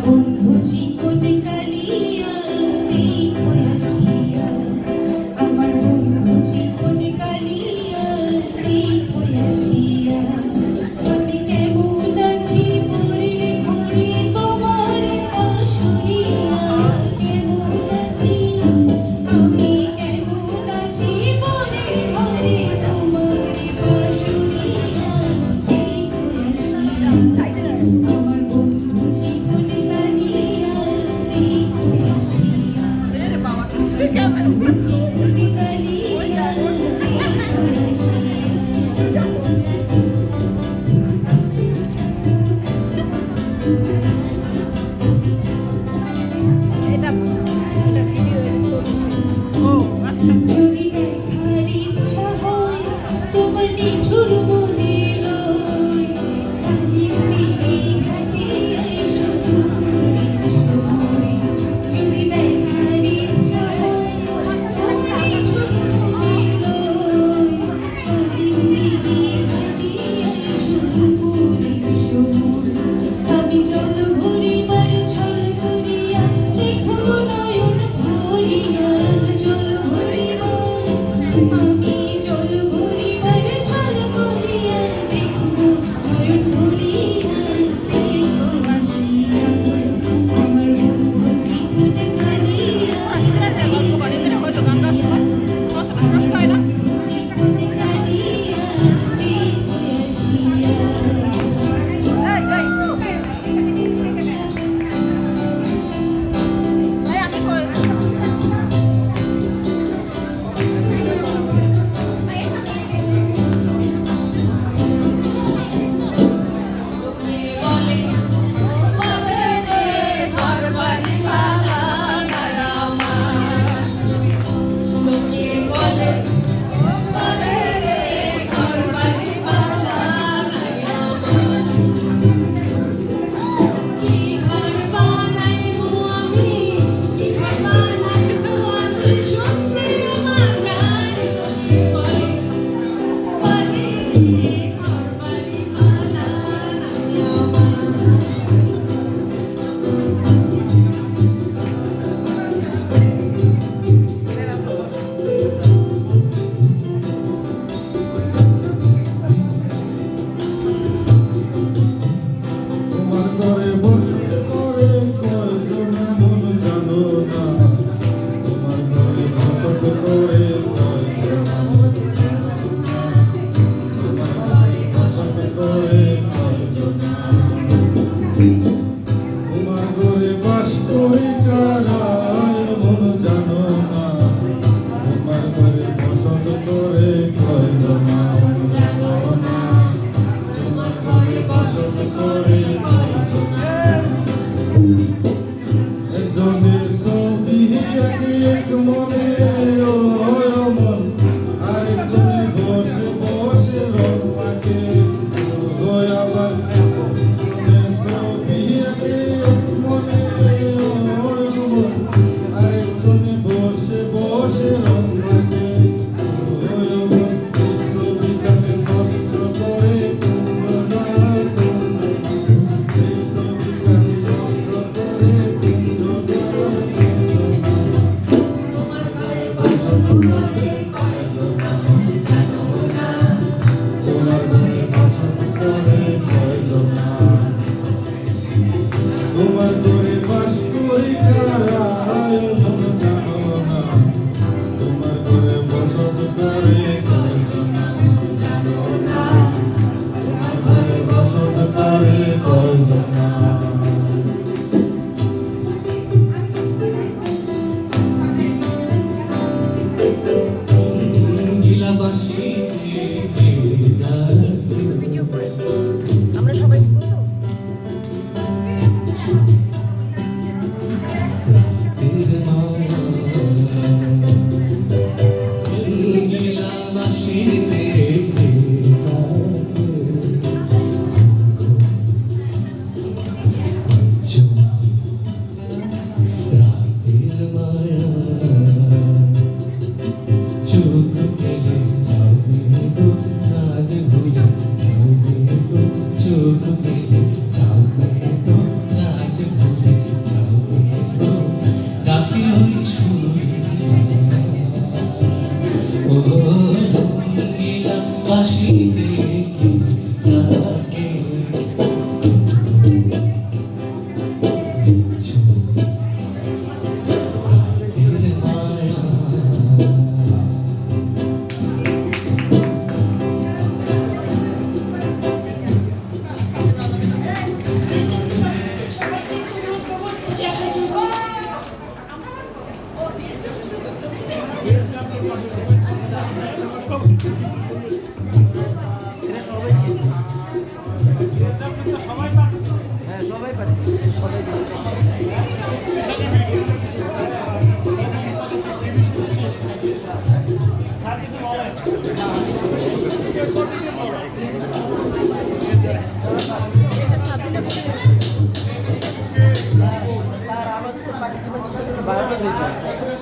বন্ধু জীবন কালিয়া দেখো আসিয়া, আমার বন্ধু জীবন কালিয়া দেখো আসিয়া। আমি কেমন আছি পরে ভরে তোমার আসরিয়া, কেমন আছি আমি কেমন আছি পরে ভরে তোমার আসরিয়া দেখো আসিয়া। আমার বন্ধু জীবন কালিয়া দেখো আসিয়া, বন্ধু জীবন কালিয়া দেখো আসিয়া। যদি দেখার ইচ্ছা হয় তোমার নিঠুর মনে লয়, কালির তীরে ঘাটে এসো দুপুরের সময়। যদি দেখার ইচ্ছা হয় তোমার নিঠুর মনে লয়, কালির তীরে ঘাটে এসো দুপুরের সময়। আমি জল ভরিবার ছল করিয়া দেখব নয়ন ভরিয়া, জল ভরিবার আমি জল ভরিবার ছল করিয়া দেখব নয়ন ভরিয়া দেখো আসিয়া। আমার বন্ধু জীবন কালিয়া দেখো আসিয়া, জীবন কালিয়া দেখো আসিয়া। তোমার ঘরে বসে করে কয়জন মন জানো না, তোমার ঘরে বসত করে কয়জন মন জানো না, তোমার ঘরে বসত করে কয়জন। তোমার ঘরে বাস করি কারায় মন জানো না, তোমার ঘরে বসত করে কয়জন মন জানো না, তোমার ঘরে বসত করে কয়জন। একজনের ছবি আঁকি এক মনে ও মন, আরেকজনে বসে বসে রং মাখে গো আবার। একজনের ছবি আঁকি এক মনে ও মন, আরেকজনে বসে বসে রং মাখে গো মন। এই ছবিটাকে নষ্ট করে কুঞ্জনা, এই ছবিটাকে নষ্ট করে কুঞ্জনা। তোমার ঘরে বসত করে কয়জনা মন জানো না, তোমার ঘরে বসত করে কয়জনা। তোমার ঘরে বাস করি কারায় মন জানো না, তোমার ঘরে বসত করে কয়জনা মন জানো না, তোমার ঘরে বসত করে কয়জনা। আমরা সবাই চোখ পেলে যাও তো লাজ ভুলে একবারে